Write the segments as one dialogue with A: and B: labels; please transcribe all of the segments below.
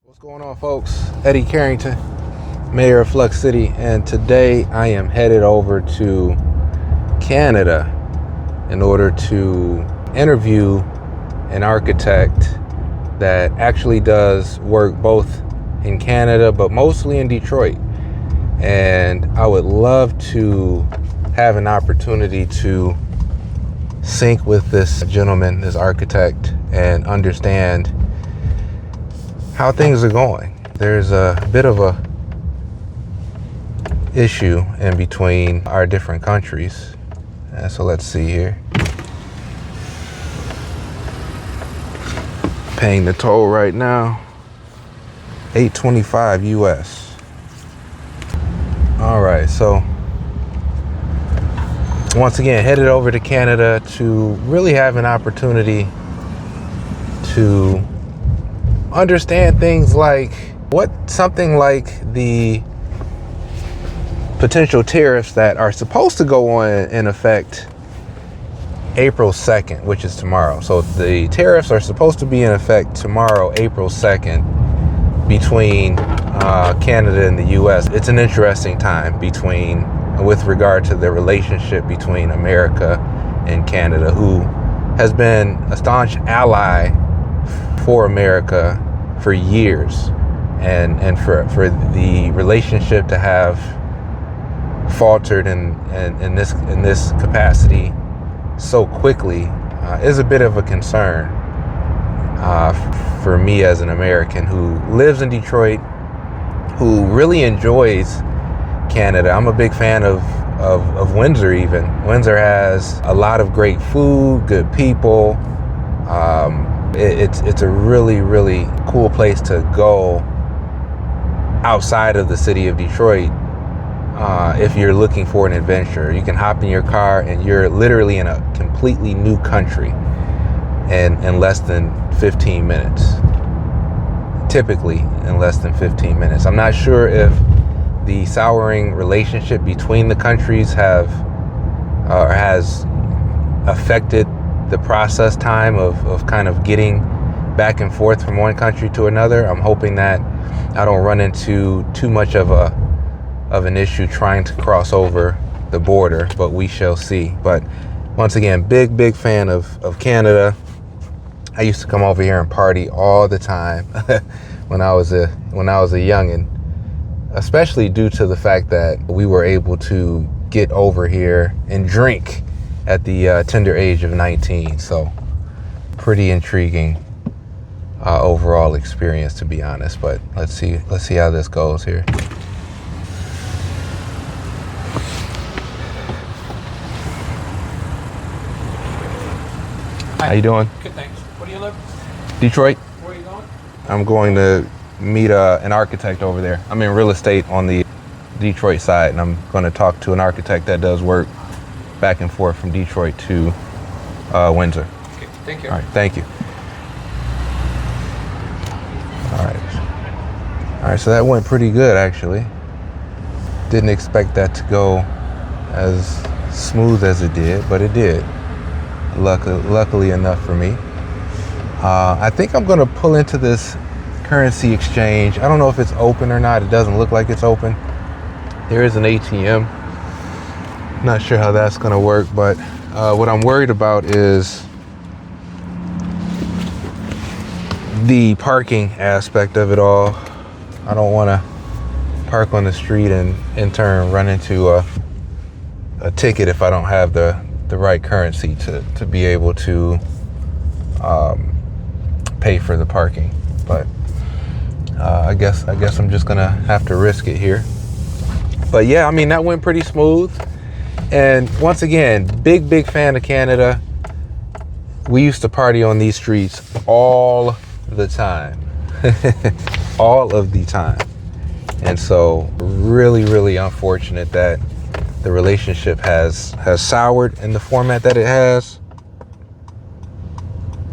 A: What's going on, folks? Eddie Carrington, Mayor of Flux City, and today I am headed over to Canada in order to interview an architect that actually does work both in Canada but mostly in Detroit. And I would love to have an opportunity to sync with this gentleman, this architect, and understand how things are going. There's a bit of a issue in between our different countries. So let's see here. Paying the toll right now, $8.25 US. All right, so once again, headed over to Canada to really have an opportunity to understand things like what something like the potential tariffs that are supposed to go on in effect April 2nd, which is tomorrow. So the tariffs are supposed to be in effect tomorrow, April 2nd, between Canada and the US. It's an interesting time with regard to the relationship between America and Canada, who has been a staunch ally for America for years, and for the relationship to have faltered in this capacity so quickly is a bit of a concern for me as an American who lives in Detroit, who really enjoys Canada. I'm a big fan of Windsor even. Windsor has a lot of great food, good people. It's a really, really cool place to go outside of the city of Detroit if you're looking for an adventure. You can hop in your car and you're literally in a completely new country in less than 15 minutes. Typically in less than 15 minutes. I'm not sure if the souring relationship between the countries has affected the process time of kind of getting back and forth from one country to another. I'm hoping that I don't run into too much of an issue trying to cross over the border, but we shall see. But once again, big fan of Canada. I used to come over here and party all the time when I was a youngin', especially due to the fact that we were able to get over here and drink at the tender age of 19. So pretty intriguing overall experience, to be honest. But let's see how this goes here.
B: Hi.
A: How you doing?
B: Good, thanks. Where do you live?
A: Detroit.
B: Where are you going?
A: I'm going to meet an architect over there. I'm in real estate on the Detroit side, and I'm going to talk to an architect that does work back and forth from Detroit to Windsor.
B: Okay, thank you.
A: All right, thank you. All right, so that went pretty good, actually. Didn't expect that to go as smooth as it did, but it did. Luckily enough for me. I think I'm going to pull into this currency exchange. I don't know if it's open or not. It doesn't look like it's open. There is an ATM. Not sure how that's going to work, but what I'm worried about is the parking aspect of it all. I don't want to park on the street and in turn run into a ticket if I don't have the right currency to be able to pay for the parking. But I guess I'm just gonna have to risk it here. But yeah, I mean, that went pretty smooth. And once again, big fan of Canada. We used to party on these streets all the time. All of the time. And so really unfortunate that the relationship has soured in the format that it has.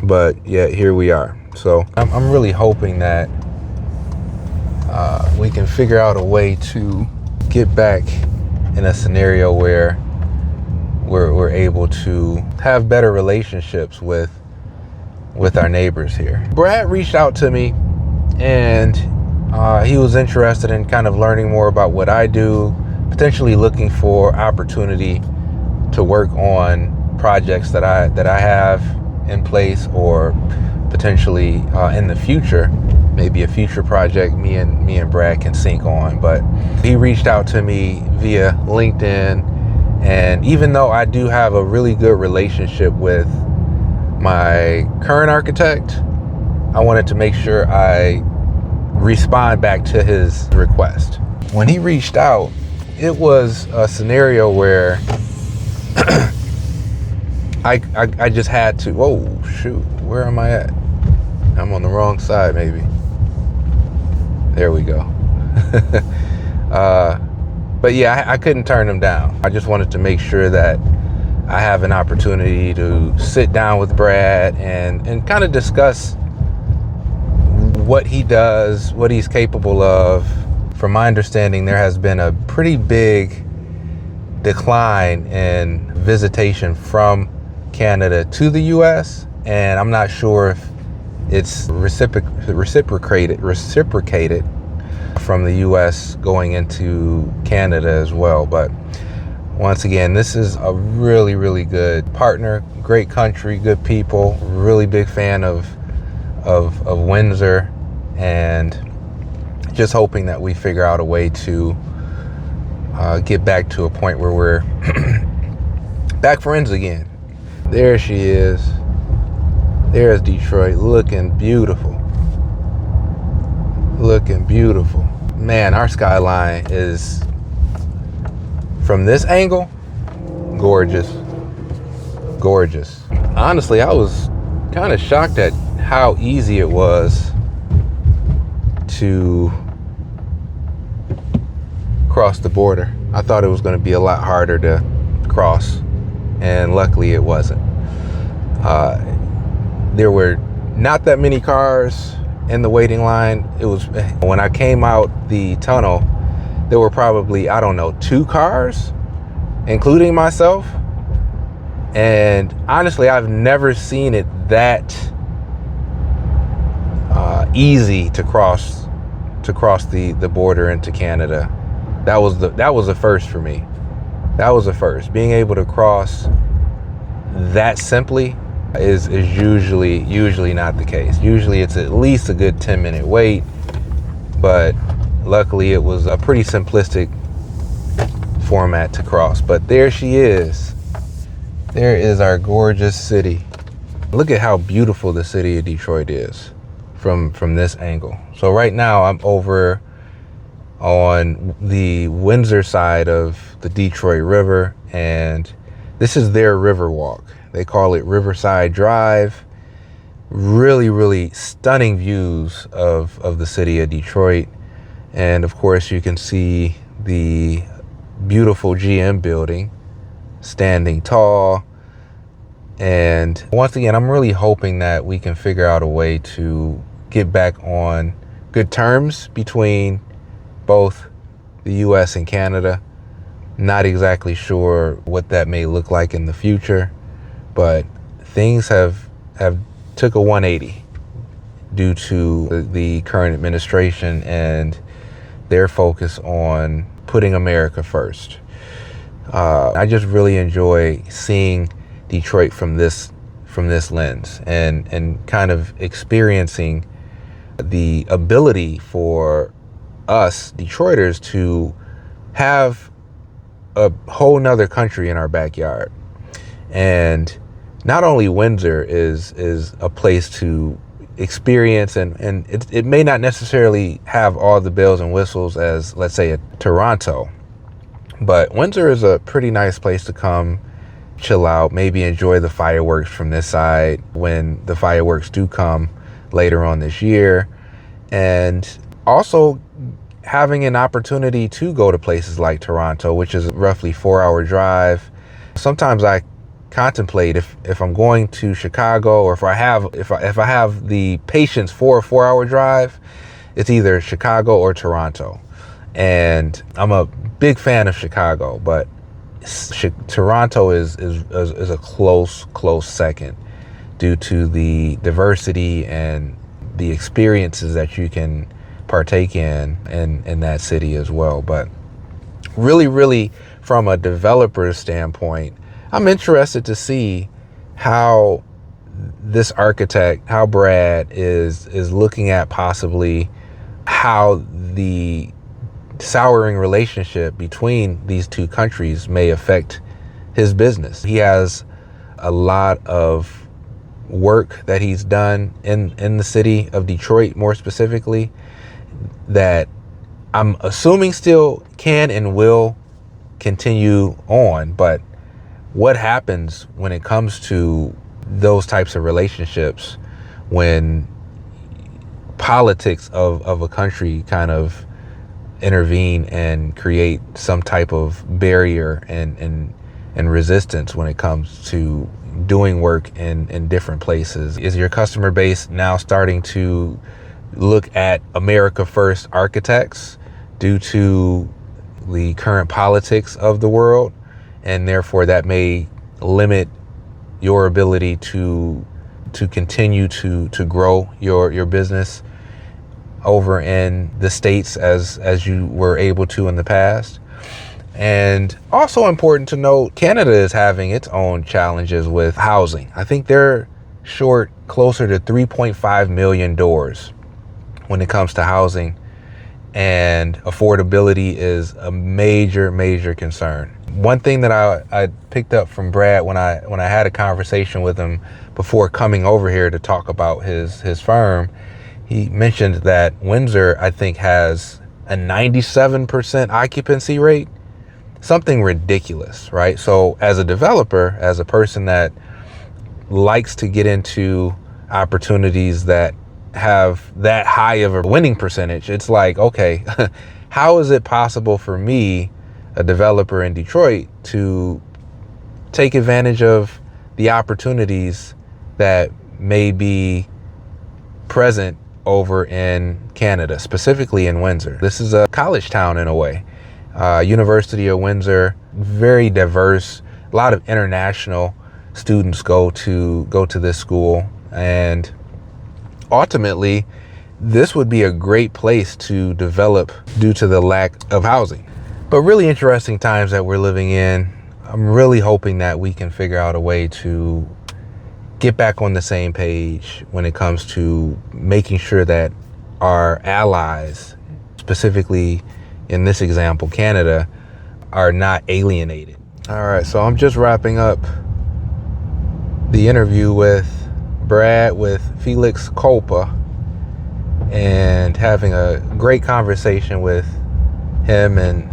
A: But yeah, here we are. So I'm really hoping that we can figure out a way to get back in a scenario where we're able to have better relationships with our neighbors here. Brad reached out to me and he was interested in kind of learning more about what I do, potentially looking for opportunity to work on projects that I have in place, or potentially in the future, maybe a future project me and Brad can sync on. But he reached out to me via LinkedIn, and even though I do have a really good relationship with my current architect, I wanted to make sure I respond back to his request. When he reached out, it was a scenario where I just had to, whoa, shoot, where am I at? I'm on the wrong side, maybe. There we go. But yeah, I couldn't turn him down. I just wanted to make sure that I have an opportunity to sit down with Brad and kind of discuss what he does, what he's capable of. From my understanding, there has been a pretty big decline in visitation from Canada to the US, and I'm not sure if it's reciprocated from the US going into Canada as well. But once again, this is a really, really good partner, great country, good people, really big fan of Windsor, and just hoping that we figure out a way to get back to a point where we're back friends again. There she is. There's Detroit, looking beautiful. Looking beautiful. Man, our skyline is, from this angle, gorgeous. Gorgeous. Honestly, I was kind of shocked at how easy it was to cross the border. I thought it was going to be a lot harder to cross, and luckily it wasn't. There were not that many cars in the waiting line. It was, when I came out the tunnel, there were probably, I don't know, 2 cars, including myself. And honestly, I've never seen it that easy to cross the border into Canada. That was a first for me. That was a first. Being able to cross that simply is usually not the case. Usually it's at least a good 10-minute wait, but luckily it was a pretty simplistic format to cross. But there she is. There is our gorgeous city. Look at how beautiful the city of Detroit is from this angle. So right now I'm over on the Windsor side of the Detroit River, and this is their river walk. They call it Riverside Drive. Really, really stunning views of the city of Detroit. And of course, you can see the beautiful GM building standing tall. And once again, I'm really hoping that we can figure out a way to get back on good terms between both the US and Canada. Not exactly sure what that may look like in the future, but things have took a 180 due to the current administration and their focus on putting America first. I just really enjoy seeing Detroit from this lens, and kind of experiencing the ability for us Detroiters to have a whole nother country in our backyard. And not only Windsor is a place to experience, and it may not necessarily have all the bells and whistles as, let's say, a Toronto, but Windsor is a pretty nice place to come chill out, maybe enjoy the fireworks from this side when the fireworks do come later on this year, and also having an opportunity to go to places like Toronto, which is a roughly 4-hour drive. Sometimes I contemplate if I'm going to Chicago, or if I have the patience for a 4-hour drive, it's either Chicago or Toronto. And I'm a big fan of Chicago, but Toronto is a close second due to the diversity and the experiences that you can partake in that city as well. But really from a developer's standpoint, I'm interested to see how this architect, how Brad is looking at possibly how the souring relationship between these two countries may affect his business. He has a lot of work that he's done in the city of Detroit, more specifically, that I'm assuming still can and will continue on. But what happens when it comes to those types of relationships, when politics of a country kind of intervene and create some type of barrier and resistance when it comes to doing work in different places? Is your customer base now starting to look at America First architects due to the current politics of the world, and therefore that may limit your ability to continue to grow your business over in the States as you were able to in the past? And also important to note, Canada is having its own challenges with housing. I think they're short closer to 3.5 million doors when it comes to housing, and affordability is a major concern. One thing that I picked up from Brad when I had a conversation with him before coming over here to talk about his firm, he mentioned that Windsor, I think, has a 97% occupancy rate, something ridiculous, right? So as a developer, as a person that likes to get into opportunities that have that high of a winning percentage, it's like, okay, how is it possible for me, a developer in Detroit, to take advantage of the opportunities that may be present over in Canada, specifically in Windsor? This is a college town in a way. University of Windsor, very diverse. A lot of international students go to this school, and ultimately this would be a great place to develop due to the lack of housing. But really interesting times that we're living in. I'm really hoping that we can figure out a way to get back on the same page when it comes to making sure that our allies, specifically in this example, Canada, are not alienated. All right, so I'm just wrapping up the interview with Brad with Felix Culpa, and having a great conversation with him and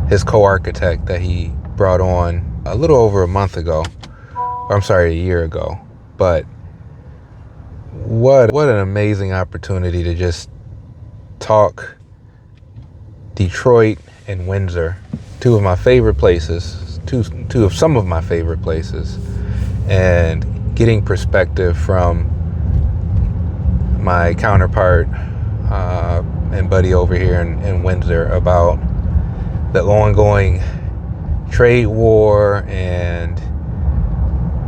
A: his co-architect that he brought on a little over a month ago, or I'm sorry, a year ago. But what an amazing opportunity to just talk Detroit and Windsor, two of my favorite places, two of some of my favorite places, and getting perspective from my counterpart and buddy over here in Windsor about the ongoing trade war and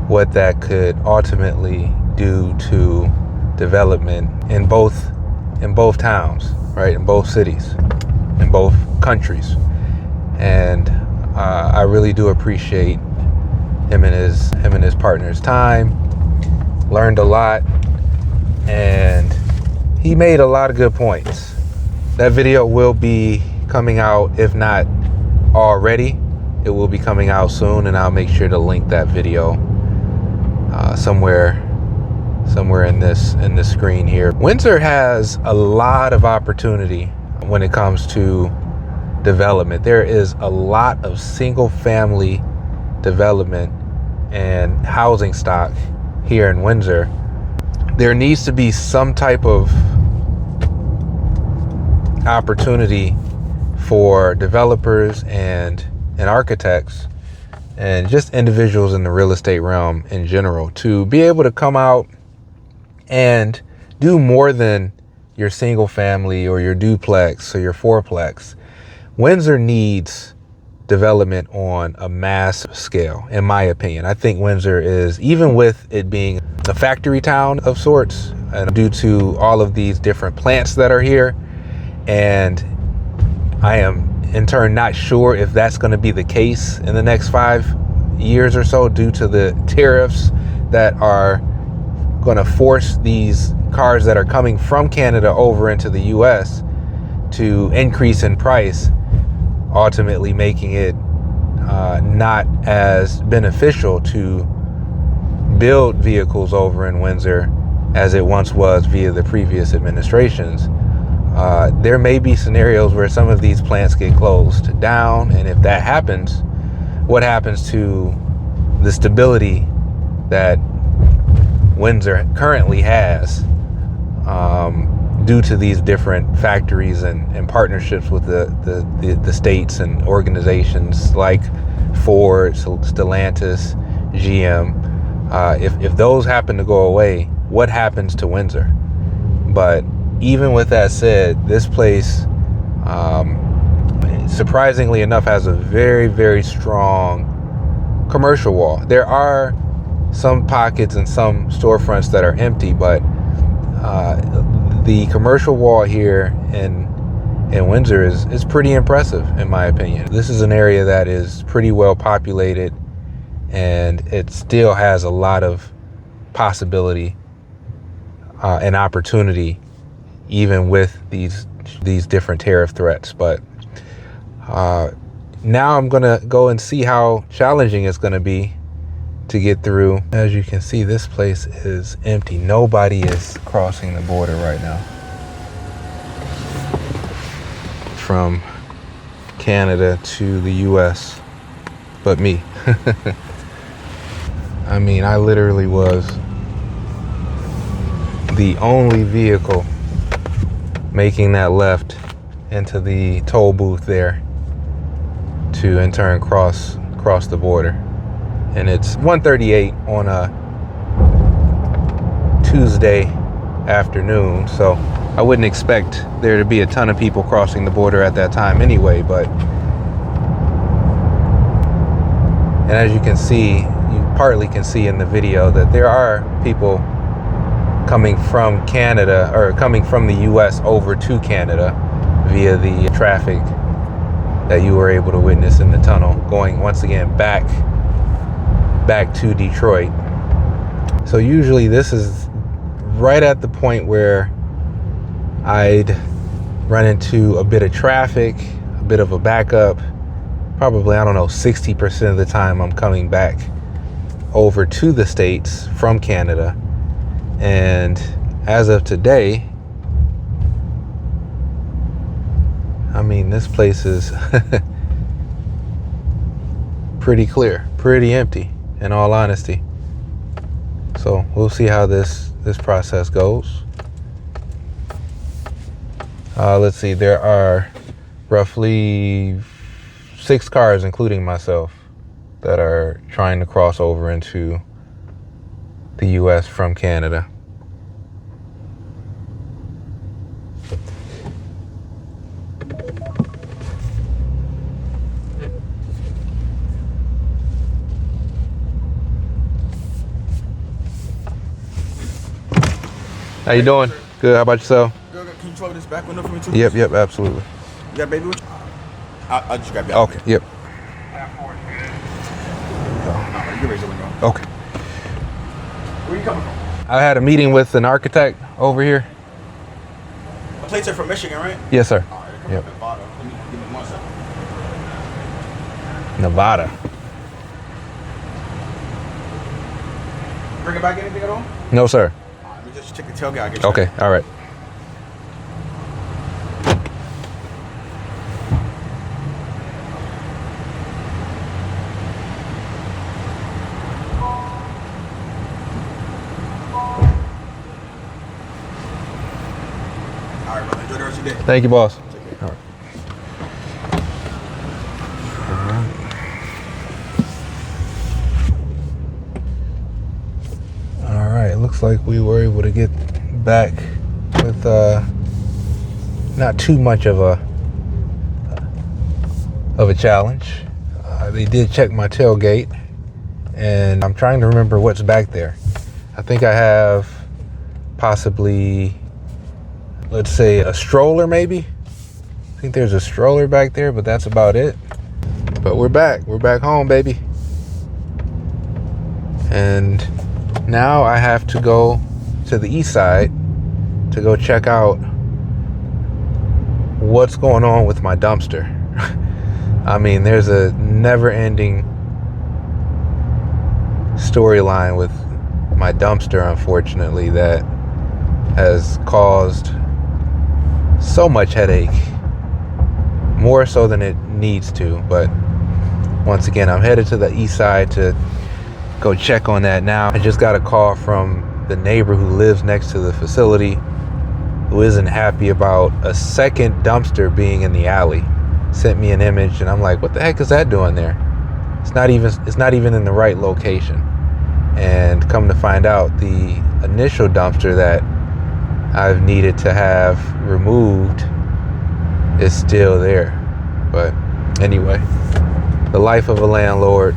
A: what that could ultimately do to development in both towns, right? In both cities, in both countries. And I really do appreciate him and his partner's time. Learned a lot, and he made a lot of good points. That video will be coming out, if not already, it will be coming out soon, and I'll make sure to link that video somewhere in this screen here. Windsor has a lot of opportunity when it comes to development. There is a lot of single family development and housing stock here in Windsor. There needs to be some type of opportunity for developers and architects and just individuals in the real estate realm in general to be able to come out and do more than your single family or your duplex or your fourplex. Windsor needs development on a mass scale, in my opinion. I think Windsor is, even with it being factory town of sorts, and due to all of these different plants that are here. And I am in turn not sure if that's going to be the case in the next 5 years or so, due to the tariffs that are going to force these cars that are coming from Canada over into the US to increase in price, ultimately making it not as beneficial to build vehicles over in Windsor as it once was via the previous administrations. There may be scenarios where some of these plants get closed down, and if that happens, what happens to the stability that Windsor currently has due to these different factories and partnerships with the states and organizations like Ford, Stellantis, GM. If those happen to go away, what happens to Windsor? But even with that said, this place, surprisingly enough, has a very, very strong commercial wall. There are some pockets and some storefronts that are empty, but the commercial wall here in Windsor is pretty impressive, in my opinion. This is an area that is pretty well populated, and it still has a lot of possibility and opportunity, even with these different tariff threats. But now I'm gonna go and see how challenging it's gonna be to get through. As you can see, this place is empty. Nobody is crossing the border right now from Canada to the US, but me. I mean, I literally was the only vehicle making that left into the toll booth there to in turn cross the border. And it's 1:38 on a Tuesday afternoon, so I wouldn't expect there to be a ton of people crossing the border at that time anyway. But, and as you can see, you partly can see in the video that there are people coming from Canada, or coming from the US over to Canada via the traffic that you were able to witness in the tunnel, going once again back to Detroit. So usually this is right at the point where I'd run into a bit of traffic, a bit of a backup. Probably, I don't know, 60% of the time I'm coming back over to the States from Canada. And as of today, I mean, this place is pretty clear, pretty empty, in all honesty. So we'll see how this process goes. Let's see, there are roughly 6 cars, including myself, that are trying to cross over into the US from Canada. How you doing? Good. How about yourself?
B: Good. Can you throw this back window for me too?
A: Yep, absolutely.
B: You got baby with you? I'll just grab you.
A: Okay, yep.
B: You can raise the window.
A: Okay.
B: Where you coming from?
A: I had a meeting with an architect over here.
B: The plates are from Michigan, right?
A: Yes, sir.
B: All right,
A: Yep.
B: Nevada. Give me 1 second.
A: Nevada.
B: Bring it back anything at all?
A: No, sir.
B: All right, let me just check the tailgate. I'll get you
A: Okay,
B: back.
A: all right.
B: All right, brother. Enjoy the rest of your day.
A: Thank you, boss.
B: Take care.
A: All right. All right, looks like we were able to get back with not too much of a challenge. They did check my tailgate, and I'm trying to remember what's back there. I think I have possibly, let's say, a stroller maybe. I think there's a stroller back there, but that's about it. But we're back home, baby. And now I have to go to the east side to go check out what's going on with my dumpster. I mean, there's a never-ending storyline with my dumpster, unfortunately, that has caused so much headache, more so than it needs to. But once again, I'm headed to the east side to go check on that now. I just got a call from the neighbor who lives next to the facility, who isn't happy about a second dumpster being in the alley. Sent me an image, and I'm like, what the heck is that doing there? It's not even in the right location. And come to find out, the initial dumpster that I've needed to have removed is still there. But anyway, the life of a landlord.